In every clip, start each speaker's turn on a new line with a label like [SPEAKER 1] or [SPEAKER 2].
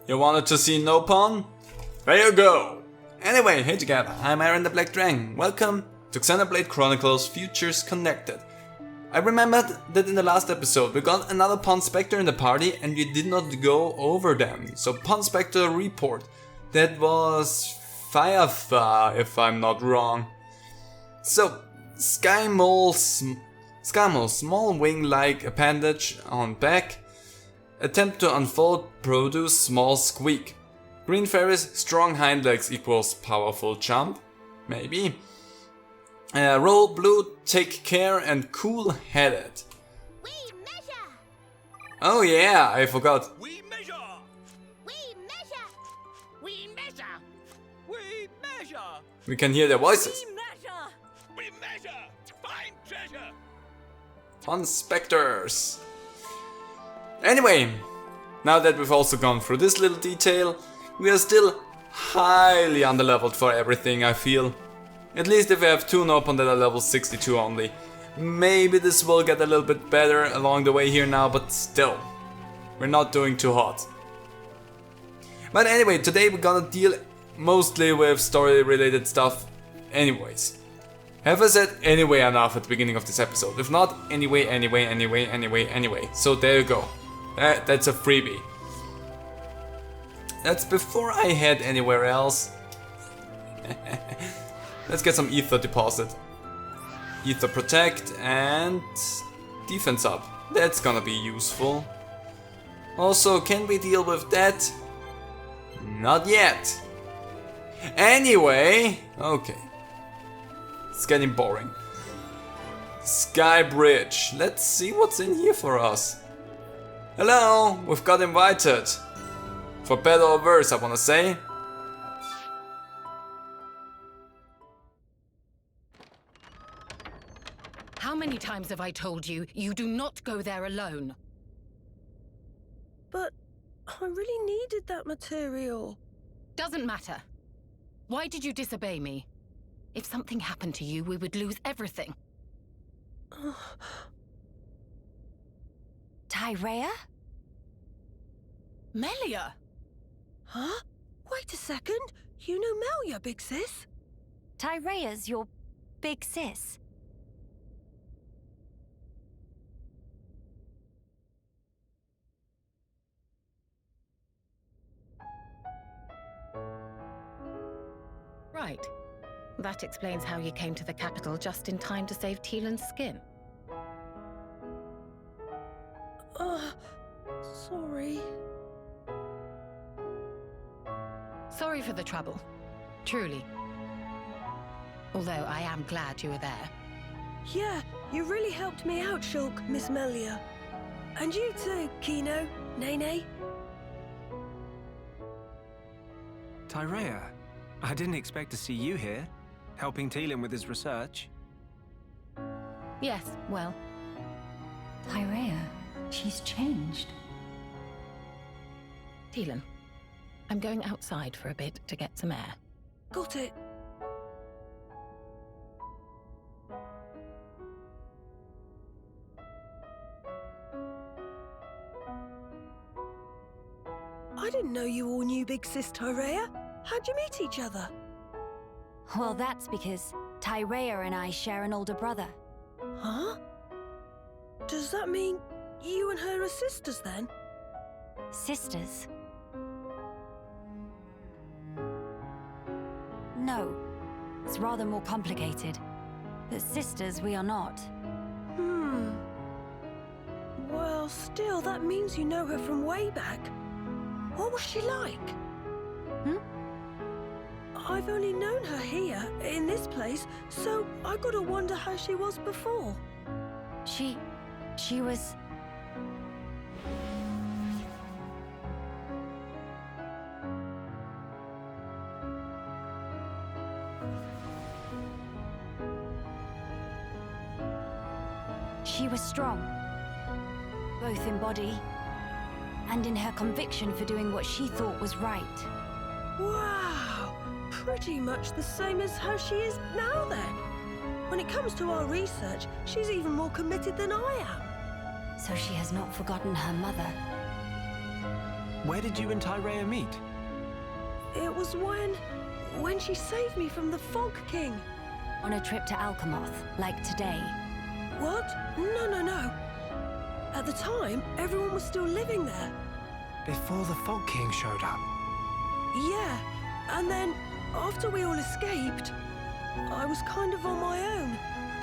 [SPEAKER 1] You wanted to see no pun? There you go! Anyway, hey together, I'm Aaron the Black Dragon. Welcome to Xenoblade Chronicles Futures Connected. I remembered that in the last episode we got another Pun Spectre in the party and we did not go over them. So Pun Spectre report. That was Firefar, if I'm not wrong. So, Sky Mole, small wing-like appendage on back. Attempt to unfold, produce small squeak. Green Fairies, strong hind legs equals powerful jump. Maybe. Roll blue, take care and cool-headed.
[SPEAKER 2] We measure.
[SPEAKER 1] Oh yeah, I forgot.
[SPEAKER 3] We measure!
[SPEAKER 2] We measure. We measure.
[SPEAKER 3] We measure!
[SPEAKER 1] We can hear their voices.
[SPEAKER 2] measure.
[SPEAKER 3] We measure! Find treasure!
[SPEAKER 1] Pun Spectres. Anyway, now that we've also gone through this little detail, we are still highly underleveled for everything, I feel. At least if we have two Nopon that are level 62 only. Maybe this will get a little bit better along the way here now, but still, we're not doing too hot. But anyway, today we're gonna deal mostly with story related stuff anyways. Have I said anyway enough at the beginning of this episode? If not, anyway. So there you go. That's a freebie. That's before I head anywhere else. Let's get some ether deposit. Ether protect and defense up. That's gonna be useful. Also, can we deal with that? Not yet. Anyway, okay. It's getting boring. Sky Bridge. Let's see what's in here for us. Hello, we've got invited. For better or worse, I wanna say.
[SPEAKER 4] How many times have I told you, you do not go there alone?
[SPEAKER 5] But I really needed that material.
[SPEAKER 4] Doesn't matter. Why did you disobey me? If something happened to you, we would lose everything.
[SPEAKER 2] Tyrea?
[SPEAKER 4] Melia!
[SPEAKER 5] Huh? Wait a second. You know Melia, Big Sis?
[SPEAKER 2] Tyrea's your big sis.
[SPEAKER 4] Right. That explains how you came to the capital just in time to save Teelan's skin.
[SPEAKER 5] Sorry.
[SPEAKER 4] Sorry for the trouble. Truly. Although I am glad you were there.
[SPEAKER 5] Yeah, you really helped me out, Shulk, Miss Melia. And you too, Kino, Nene.
[SPEAKER 6] Tyrea, I didn't expect to see you here, helping Teelan with his research.
[SPEAKER 4] Yes, well,
[SPEAKER 2] Tyrea, she's changed.
[SPEAKER 4] Teelan, I'm going outside for a bit to get some air.
[SPEAKER 5] Got it. I didn't know you all knew Big Sis Tyrea. How'd you meet each other?
[SPEAKER 2] Well, that's because Tyrea and I share an older brother.
[SPEAKER 5] Huh? Does that mean you and her are sisters then?
[SPEAKER 2] Sisters? No. It's rather more complicated. But sisters we are not.
[SPEAKER 5] Well, still, that means you know her from way back. What was she like? I've only known her here, in this place, so I gotta wonder how she was before.
[SPEAKER 2] She was... She was strong, both in body and in her conviction for doing what she thought was right.
[SPEAKER 5] Wow! Pretty much the same as how she is now then. When it comes to our research, she's even more committed than I am.
[SPEAKER 2] So she has not forgotten her mother.
[SPEAKER 6] Where did you and Tyrea meet?
[SPEAKER 5] It was when she saved me from the Fog King.
[SPEAKER 2] On a trip to Alchemoth, like today.
[SPEAKER 5] What? No. At the time, everyone was still living there.
[SPEAKER 6] Before the Fog King showed up.
[SPEAKER 5] Yeah, and then, after we all escaped, I was kind of on my own.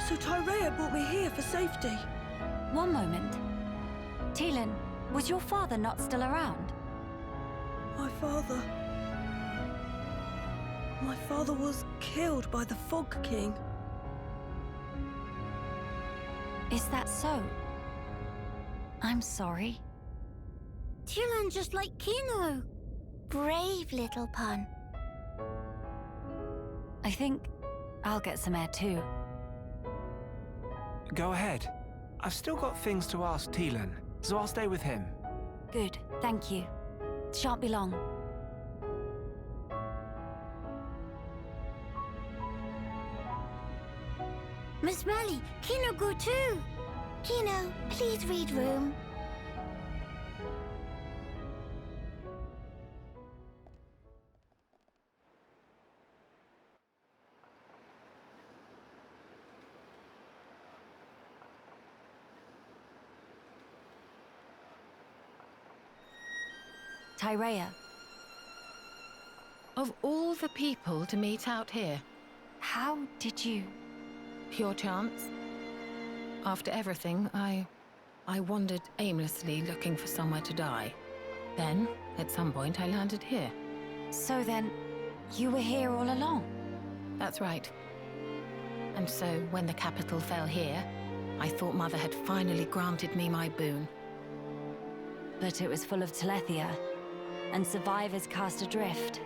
[SPEAKER 5] So Tyrea brought me here for safety.
[SPEAKER 2] One moment. Teelan, was your father not still around?
[SPEAKER 5] My father was killed by the Fog King.
[SPEAKER 2] Is that so? I'm sorry.
[SPEAKER 7] Teelan just like Kino. Brave little pun.
[SPEAKER 2] I think I'll get some air too.
[SPEAKER 6] Go ahead. I've still got things to ask Teelan, so I'll stay with him.
[SPEAKER 2] Good, thank you. Shan't be long.
[SPEAKER 7] Miss Melly, Kino go too. Kino, please read room.
[SPEAKER 2] Tyrea.
[SPEAKER 4] Of all the people to meet out here,
[SPEAKER 2] How did you...
[SPEAKER 4] pure chance. After everything, I wandered aimlessly looking for somewhere to die. Then, at some point, I landed here.
[SPEAKER 2] So then, you were here all along?
[SPEAKER 4] That's right. And so, when the capital fell here, I thought Mother had finally granted me my boon.
[SPEAKER 2] But it was full of Telethia, and survivors cast adrift.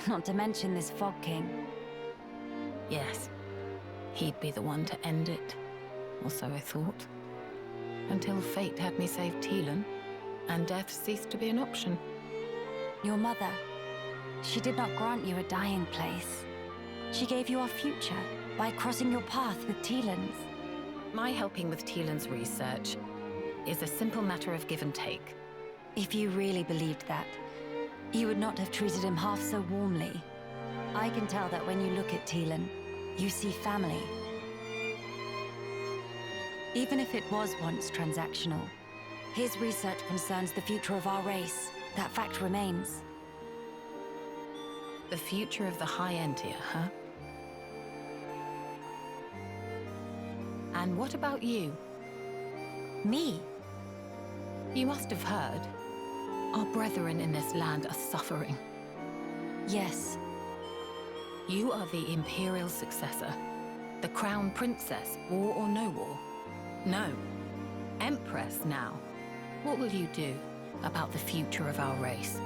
[SPEAKER 2] Not to mention this Fog King.
[SPEAKER 4] Yes, he'd be the one to end it. Or so I thought. Until fate had me save Teelan, and death ceased to be an option.
[SPEAKER 2] Your mother, she did not grant you a dying place. She gave you our future by crossing your path with Teelan's.
[SPEAKER 4] My helping with Teelan's research is a simple matter of give and take.
[SPEAKER 2] If you really believed that, you would not have treated him half so warmly. I can tell that when you look at Teelan, you see family. Even if it was once transactional, his research concerns the future of our race. That fact remains.
[SPEAKER 4] The future of the High Entia, huh? And what about you?
[SPEAKER 2] Me?
[SPEAKER 4] You must have heard. Our brethren in this land are suffering.
[SPEAKER 2] Yes.
[SPEAKER 4] You are the Imperial successor. The Crown Princess, war or no war? No. Empress now. What will you do about the future of our race?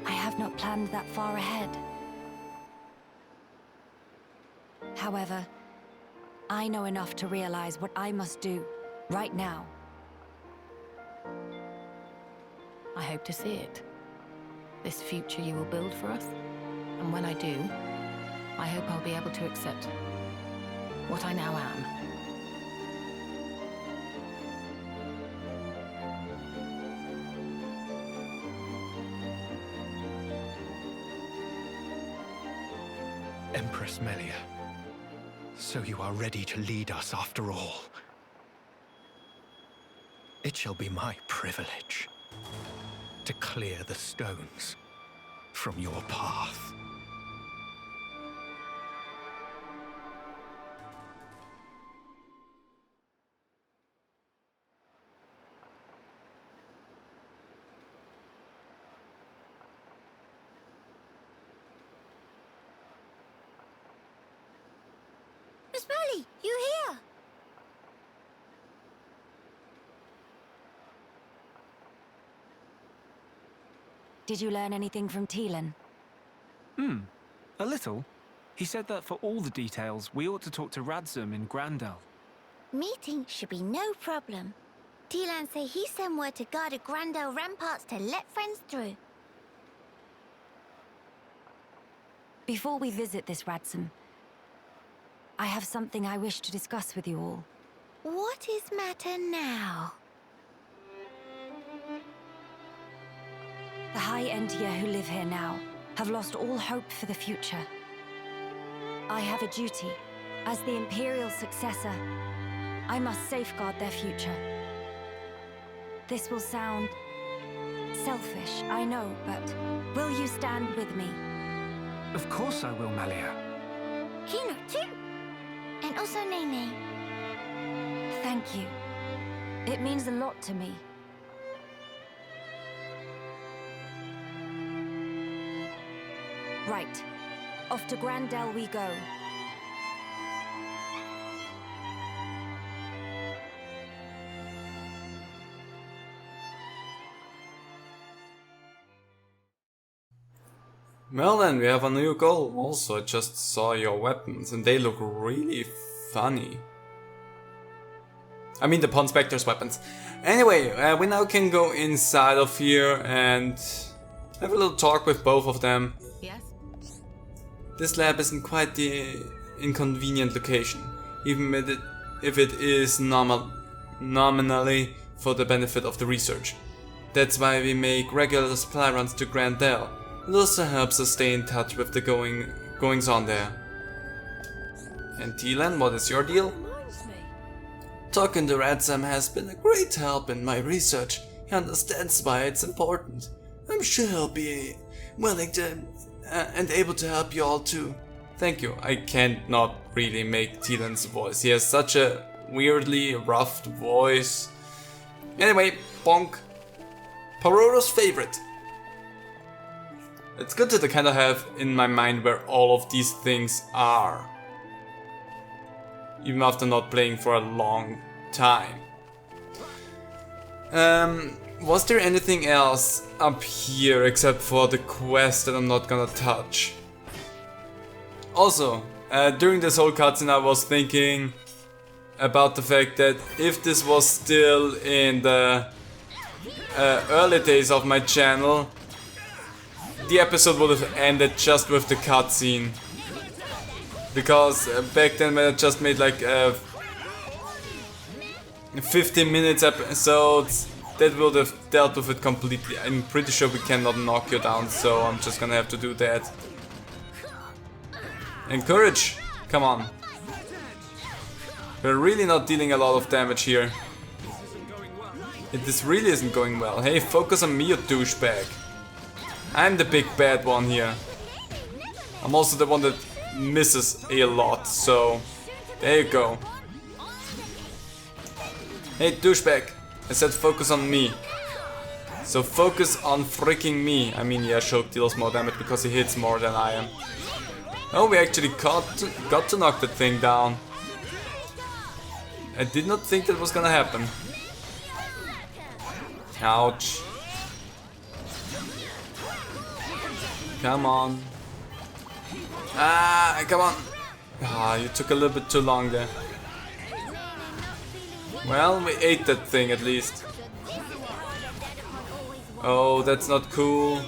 [SPEAKER 2] I have not planned that far ahead. However, I know enough to realize what I must do right now.
[SPEAKER 4] I hope to see it. This future you will build for us. And when I do, I hope I'll be able to accept what I now am.
[SPEAKER 8] Empress Melia, so you are ready to lead us after all. It shall be my privilege to clear the stones from your path.
[SPEAKER 7] Miss Melly, you here?
[SPEAKER 2] Did you learn anything from Teelan?
[SPEAKER 6] A little. He said that for all the details, we ought to talk to Radzum in Grandel.
[SPEAKER 7] Meeting should be no problem. Teelan say he sent word to guard the Grandel ramparts to let friends through.
[SPEAKER 2] Before we visit this Radzum, I have something I wish to discuss with you all.
[SPEAKER 7] What is matter now?
[SPEAKER 2] High Entia who live here now have lost all hope for the future. I have a duty. As the Imperial successor, I must safeguard their future. This will sound selfish, I know, but will you stand with me?
[SPEAKER 6] Of course I will, Malia.
[SPEAKER 7] Kino too. And also Nene.
[SPEAKER 2] Thank you. It means a lot to me. Right. Off to Grandel we go.
[SPEAKER 1] Well then, we have a new goal. Also, I just saw your weapons and they look really funny. I mean the Pawn Spectre's weapons. Anyway, we now can go inside of here and have a little talk with both of them.
[SPEAKER 4] Yes?
[SPEAKER 1] This lab isn't quite the inconvenient location, even if it is nominally for the benefit of the research. That's why we make regular supply runs to Grandel. It also helps us stay in touch with the goings on there. And Teelan, what is your deal?
[SPEAKER 5] Reminds me.
[SPEAKER 1] Talking to Radsam has been a great help in my research. He understands why it's important. I'm sure he'll be willing to and able to help you all too. Thank you. I can't not really make Teelan's voice. He has such a weirdly rough voice. Anyway, bonk. Pororo's favorite. It's good to kind of have in my mind where all of these things are. Even after not playing for a long time. Was there anything else up here except for the quest that I'm not gonna touch? Also, during this whole cutscene I was thinking about the fact that if this was still in the early days of my channel, the episode would have ended just with the cutscene. Because back then when I just made like 15 minutes episodes, that would have dealt with it completely. I'm pretty sure we cannot knock you down, so I'm just gonna have to do that. Encourage! Come on. We're really not dealing a lot of damage here. This really isn't going well. Hey, focus on me, you douchebag. I'm the big bad one here. I'm also the one that misses a lot, so there you go. Hey douchebag, I said focus on me. So focus on freaking me. I mean, yeah, Shulk deals more damage because he hits more than I am. Oh, we actually got to knock that thing down. I did not think that was gonna happen. Ouch. Come on. Ah, come on. Ah, you took a little bit too long there. Well, we ate that thing at least. Oh, that's not cool.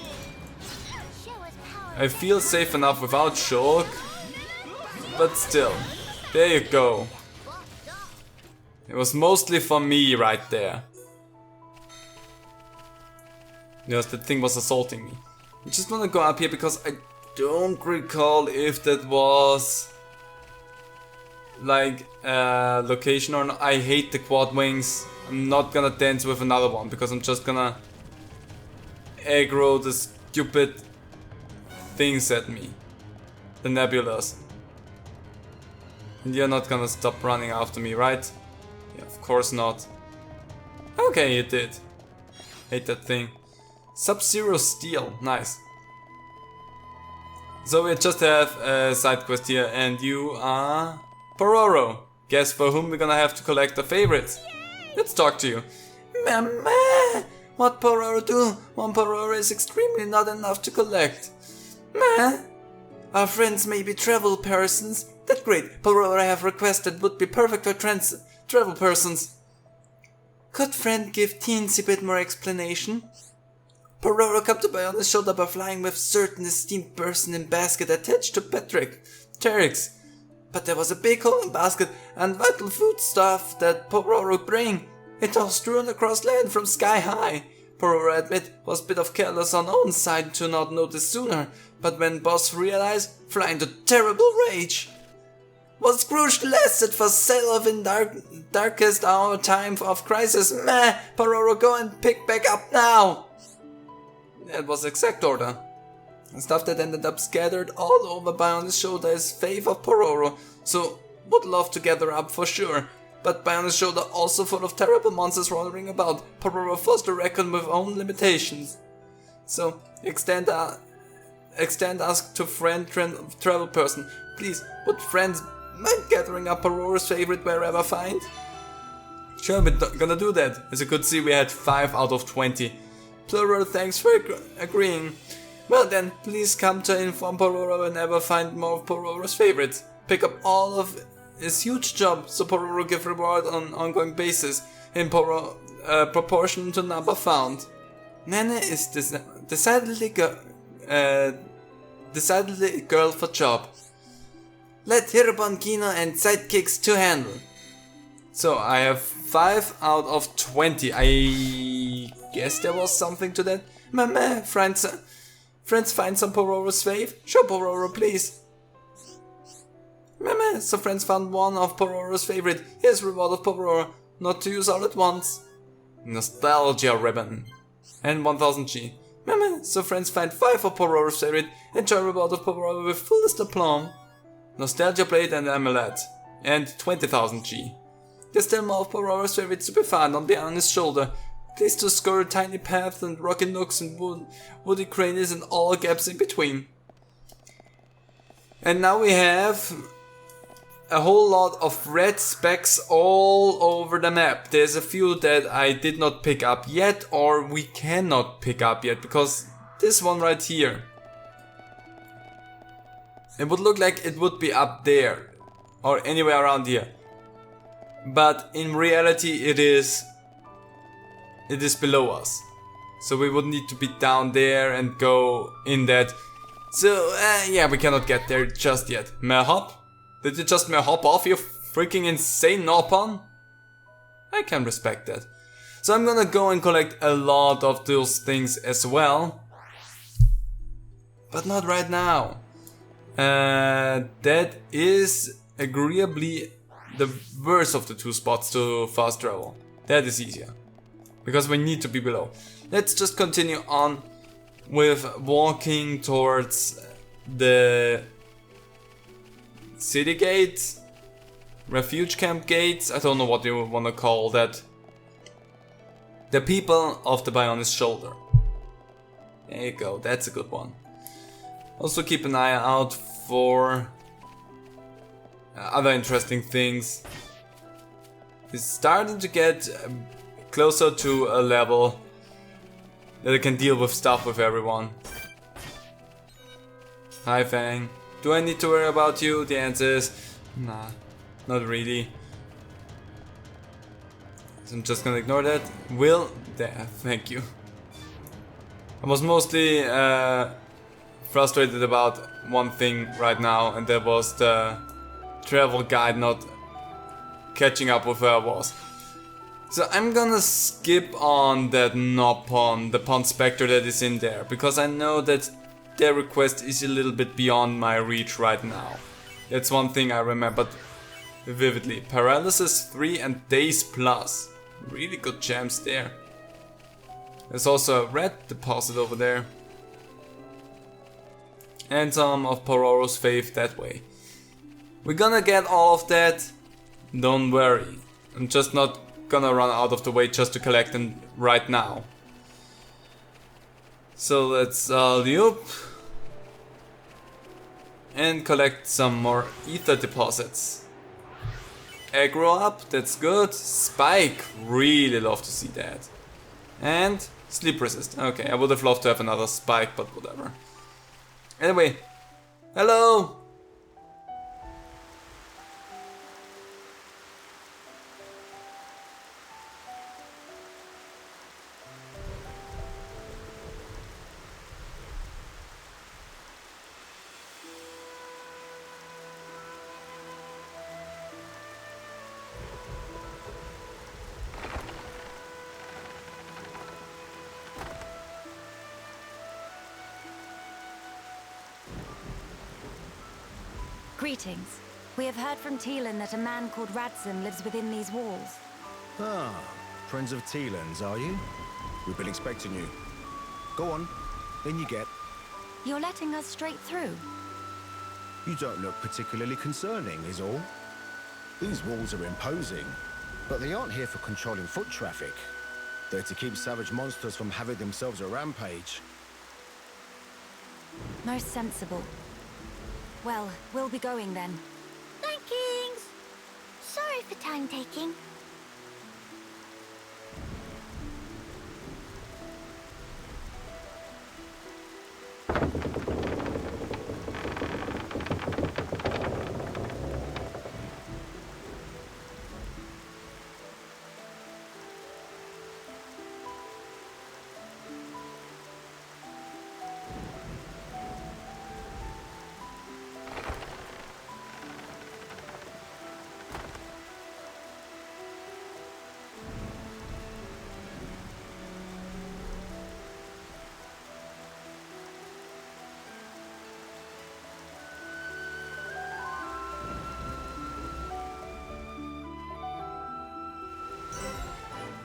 [SPEAKER 1] I feel safe enough without Shulk. But still. There you go. It was mostly for me right there. Yes, that thing was assaulting me. I just want to go up here because I don't recall if that was like a location or not. I hate the quad wings. I'm not gonna dance with another one because I'm just gonna aggro the stupid things at me. The nebulas. And you're not gonna stop running after me, right? Yeah, of course not. Okay, you did. Hate that thing. Sub-Zero Steel, nice. So we just have a side quest here, and you are Pororo. Guess for whom we're gonna have to collect the favorites. Let's talk to you. Mama! What Pororo do? One Pororo is extremely not enough to collect. Ma? Our friends may be travel persons. That great Pororo I have requested would be perfect for travel persons. Could friend give teens a bit more explanation? Pororo come to buy on his shoulder by flying with certain esteemed person in basket attached to Terex. But there was a big hole in basket and vital food stuff that Pororo bring. It all strewn across land from sky high. Pororo admit was a bit of careless on own side to not notice sooner, but when boss realized, fly into terrible rage. Was Scrooge lasted for sale of in darkest hour time of crisis? Meh, Pororo, go and pick back up now! That was exact order. And stuff that ended up scattered all over Bionis' shoulder is faith of Pororo, so would love to gather up for sure. But Bionis' shoulder also full of terrible monsters wandering about. Pororo forced to reckon with own limitations. So, extend ask to friend travel person. Please, would friends mind gathering up Pororo's favorite wherever find? Sure, we're gonna do that. As you could see, we had 5 out of 20. Plural, thanks for agreeing. Well then, please come to inform Pororo whenever find more of Pororo's favorites. Pick up all of his huge job, so Pororo give reward on an ongoing basis, in proportion to number found. Nene is decidedly a girl for job. Let Hirobon, Kino and sidekicks to handle. So I have 5 out of 20. I guess there was something to that. Meh, friends find some Pororo's fave? Show Pororo, please. Meh, so friends found one of Pororo's favorite. Here's reward of Pororo, not to use all at once. Nostalgia ribbon. And 1000 G. Meh, so friends find 5 of Pororo's favorite. Enjoy reward of Pororo with fullest aplomb. Nostalgia blade and amulet. And 20,000 G. There's still more of Pororo's favorites to be found on Bionis' shoulder. Please to score tiny paths and rocky nooks and woody crannies and all gaps in between. And now we have a whole lot of red specks all over the map. There's a few that I did not pick up yet, or we cannot pick up yet, because this one right here, it would look like it would be up there or anywhere around here, but in reality it is below us, so we would need to be down there and go in that. So yeah, we cannot get there just yet. Mehop? Did you just hop off, you freaking insane Nopon? I can respect that. So I'm gonna go and collect a lot of those things as well, but not right now. That is agreeably the worst of the 2 spots to fast travel. That is easier, because we need to be below. Let's just continue on with walking towards the city gate, refuge camp gates, I don't know what you want to call that. The people of the Bionis shoulder. There you go, that's a good one. Also keep an eye out for other interesting things. It's starting to get closer to a level that I can deal with stuff with everyone. Hi Fang. Do I need to worry about you? The answer is nah, not really. So I'm just gonna ignore that. Will there, thank you. I was mostly frustrated about one thing right now, and that was the travel guide not catching up with where I was. So I'm gonna skip on that Nopon, the Pond Spectre that is in there, because I know that their request is a little bit beyond my reach right now. That's one thing I remembered vividly. Paralysis 3 and Days Plus. Really good gems there. There's also a red deposit over there. And some of Pororo's faith that way. We're gonna get all of that. Don't worry. I'm just not gonna run out of the way just to collect them right now. So let's loop and collect some more ether deposits. Aggro up, that's good. Spike, really love to see that. And sleep resist. Okay, I would have loved to have another spike, but whatever. Anyway, hello!
[SPEAKER 2] Greetings. We have heard from Teelan that a man called Radzim lives within these walls.
[SPEAKER 9] Ah, friends of Teelan's, are you? We've been expecting you. Go on, in you get.
[SPEAKER 2] You're letting us straight through.
[SPEAKER 9] You don't look particularly concerning, is all. These walls are imposing, but they aren't here for controlling foot traffic. They're to keep savage monsters from having themselves a rampage.
[SPEAKER 2] Most sensible. Well, we'll be going then.
[SPEAKER 7] Thank Kings. Sorry for time taking.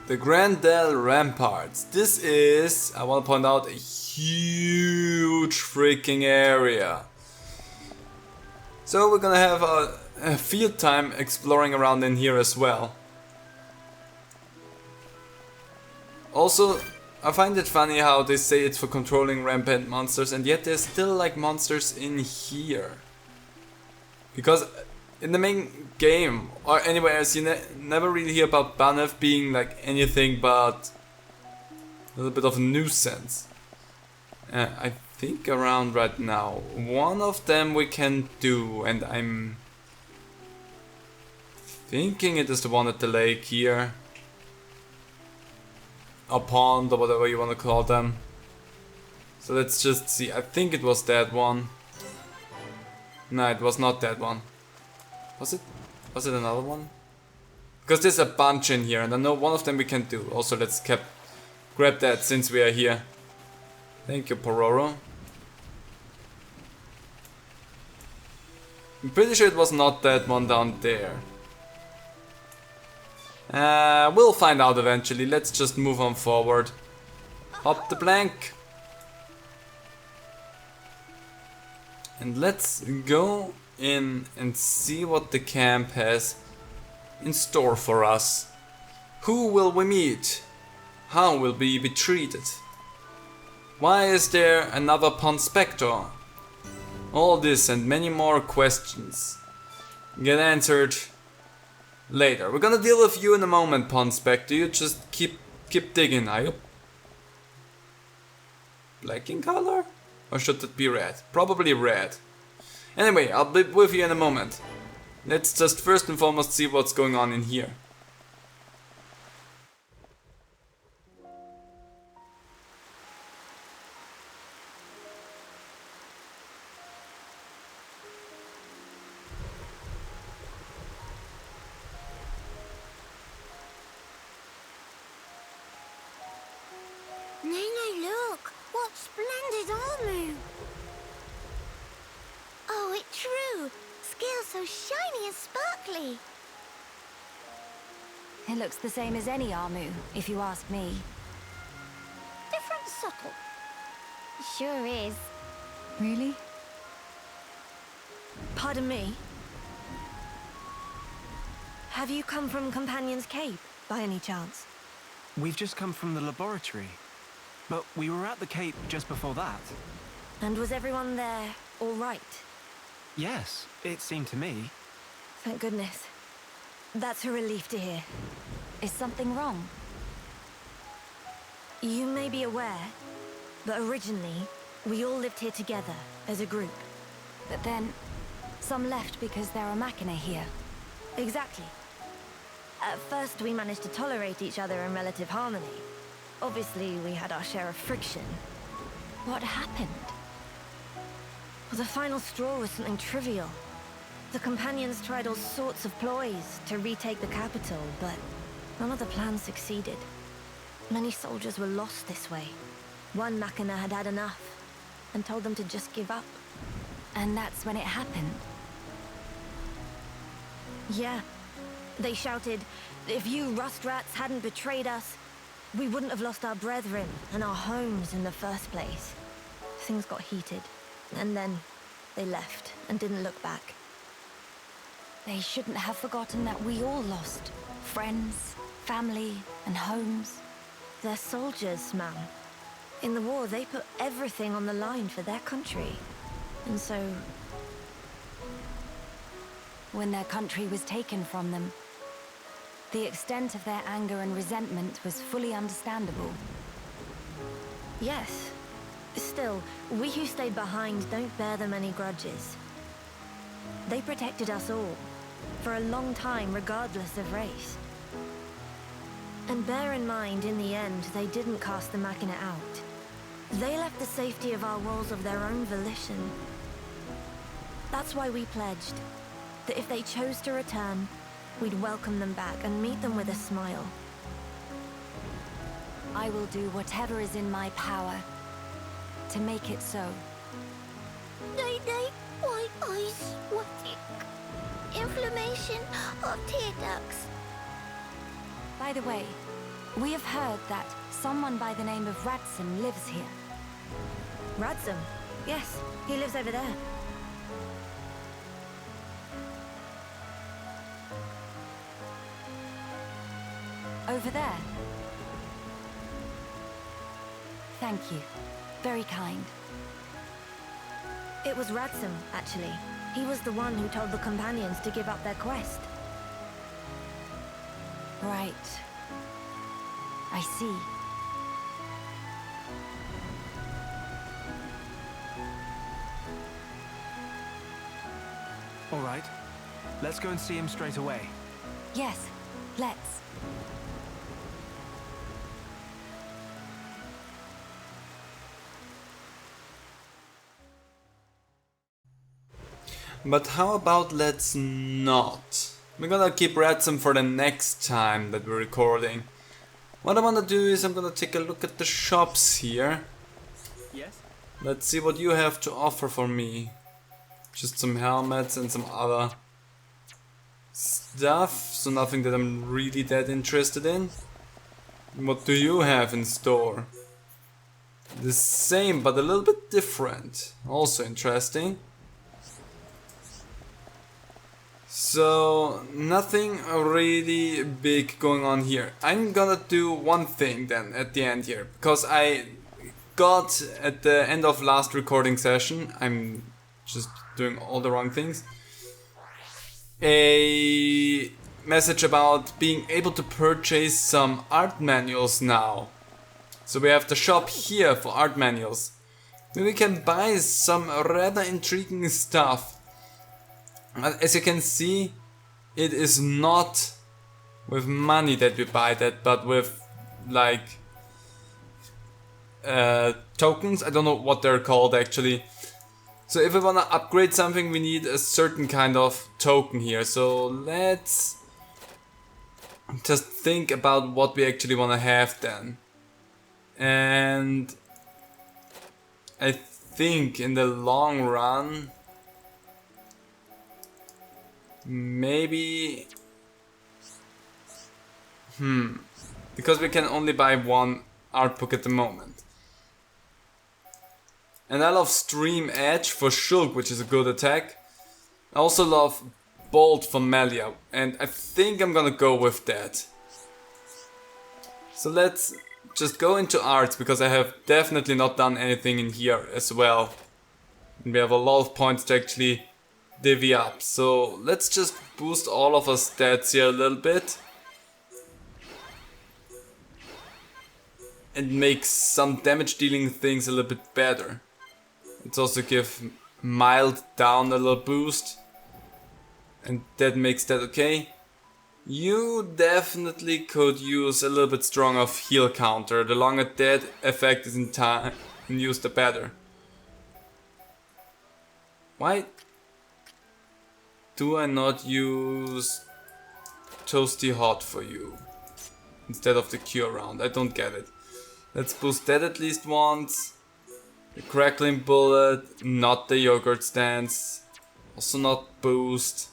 [SPEAKER 1] The Grandel Ramparts. This is, I want to point out, a huge freaking area. So we're gonna have a field time exploring around in here as well. Also, I find it funny how they say it's for controlling rampant monsters and yet there's still like monsters in here. Because in the main game, or anywhere else, you never really hear about Banef being like anything but a little bit of a nuisance. I think around right now, one of them we can do, and I'm thinking it is the one at the lake here. A pond or whatever you want to call them. So let's just see, I think it was that one. No, it was not that one. Was it another one? Because there's a bunch in here and I know one of them we can do. Also let's grab that since we are here. Thank you, Pororo. I'm pretty sure it was not that one down there. We'll find out eventually. Let's just move on forward. Hop the plank. And let's go in and see what the camp has in store for us. Who will we meet? How will we be treated? Why is there another Pond Spectre? All this and many more questions get answered later. We're gonna deal with you in a moment, Pond Spectre. You just keep digging. Are you black in color? Or should it be red? Probably red. Anyway, I'll be with you in a moment. Let's just first and foremost see what's going on in here.
[SPEAKER 7] Nene, look! What splendid armor! Oh, it's true! Scales so shiny and sparkly!
[SPEAKER 2] It looks the same as any Armu, if you ask me.
[SPEAKER 7] Different subtle. Sure is.
[SPEAKER 2] Really?
[SPEAKER 5] Pardon me? Have you come from Companion's Cave, by any chance?
[SPEAKER 6] We've just come from the laboratory. But we were at the Cape just before that.
[SPEAKER 5] And was everyone there all right?
[SPEAKER 6] Yes, it seemed to me.
[SPEAKER 5] Thank goodness. That's a relief to hear.
[SPEAKER 2] Is something wrong?
[SPEAKER 5] You may be aware, but originally, we all lived here together, as a group.
[SPEAKER 2] But then, some left because there are machina here.
[SPEAKER 5] Exactly. At first, we managed to tolerate each other in relative harmony. Obviously, we had our share of friction.
[SPEAKER 2] What happened?
[SPEAKER 5] Well, the final straw was something trivial. The Companions tried all sorts of ploys to retake the capital, but none of the plans succeeded. Many soldiers were lost this way. One machina had had enough, and told them to just give up.
[SPEAKER 2] And that's when it happened.
[SPEAKER 5] Yeah. They shouted, if you rust rats hadn't betrayed us, we wouldn't have lost our brethren and our homes in the first place. Things got heated, and then they left and didn't look back.
[SPEAKER 2] They shouldn't have forgotten that we all lost friends, family, and homes.
[SPEAKER 5] They're soldiers, ma'am. In the war, they put everything on the line for their country. And so...
[SPEAKER 2] when their country was taken from them, the extent of their anger and resentment was fully understandable.
[SPEAKER 5] yes. Still, we who stayed behind don't bear them any grudges. They protected us all, for a long time regardless of race. And bear in mind, in the end, they didn't cast the Machina out. They left the safety of our walls of their own volition. That's why we pledged that if they chose to return, we'd welcome them back and meet them with a smile.
[SPEAKER 2] I will do whatever is in my power to make it so.
[SPEAKER 7] Night-night, white eyes sweating. Inflammation of tear ducts.
[SPEAKER 2] By the way, we have heard that someone by the name of Radson lives here.
[SPEAKER 5] Radsom? Yes, he lives over there.
[SPEAKER 2] Over there. Thank you. Very kind.
[SPEAKER 5] It was Radsom, actually. He was the one who told the companions to give up their quest.
[SPEAKER 2] Right. I see.
[SPEAKER 6] All right. Let's go and see him straight away.
[SPEAKER 2] Yes, let's.
[SPEAKER 1] But how about let's not? We're gonna keep Ransom for the next time that we're recording. What I wanna do is I'm gonna take a look at the shops here.
[SPEAKER 6] Yes?
[SPEAKER 1] Let's see what you have to offer for me. Just some helmets and some other stuff, so nothing that I'm really that interested in. What do you have in store? The same but a little bit different. Also interesting. So, nothing really big going on here. I'm gonna do one thing then at the end here, because I got at the end of last recording session, I'm just doing all the wrong things, a message about being able to purchase some art manuals now. So we have the shop here for art manuals. Maybe we can buy some rather intriguing stuff. As you can see, it is not with money that we buy that, but with like tokens. I don't know what they're called actually. So if we want to upgrade something, we need a certain kind of token here. So let's just think about what we actually want to have then. And I think in the long run, maybe... because we can only buy one art book at the moment. And I love Stream Edge for Shulk, which is a good attack. I also love Bolt for Melia, and I think I'm gonna go with that. So let's just go into arts, because I have definitely not done anything in here as well. And we have a lot of points to actually divvy up. So let's just boost all of our stats here a little bit. And make some damage dealing things a little bit better. Let's also give mild down a little boost. And that makes that okay. You definitely could use a little bit stronger heal counter. The longer that effect is in time and use, the better. Why do I not use Toasty Hot for you instead of the Cure round? I don't get it. Let's boost that at least once. The Crackling Bullet, not the Yogurt Stance. Also not boost.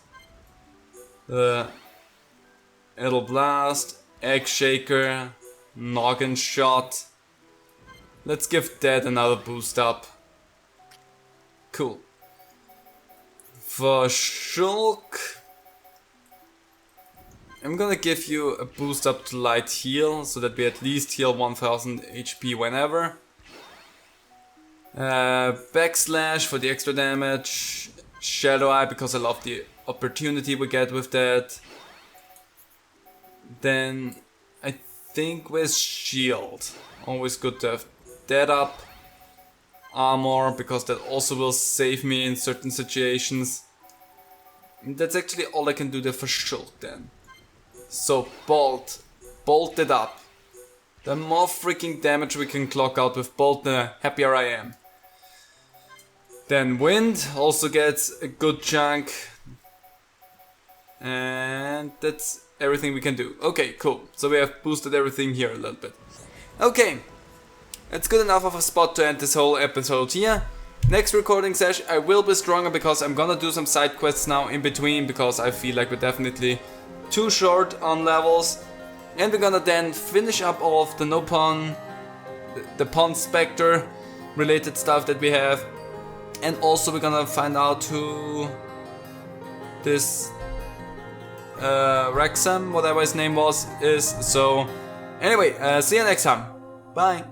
[SPEAKER 1] Idle Blast, Egg Shaker, Noggin Shot. Let's give that another boost up. Cool. For Shulk, I'm gonna give you a boost up to Light Heal, so that we at least heal 1000 HP whenever. Backslash for the extra damage. Shadow Eye because I love the opportunity we get with that. Then I think with Shield, always good to have that up. Armor because that also will save me in certain situations. And that's actually all I can do there for Shulk then. So Bolt it up. The more freaking damage we can clock out with Bolt, the happier I am. Then Wind also gets a good chunk. And that's everything we can do. Okay, cool. So we have boosted everything here a little bit. Okay, that's good enough of a spot to end this whole episode here. Next recording session I will be stronger because I'm gonna do some side quests now in between, because I feel like we're definitely too short on levels. And we're gonna then finish up all of the Nopon, the Pond Spectre related stuff that we have. And also we're gonna find out who this Wrexham, whatever his name was, is. So anyway, see you next time. Bye.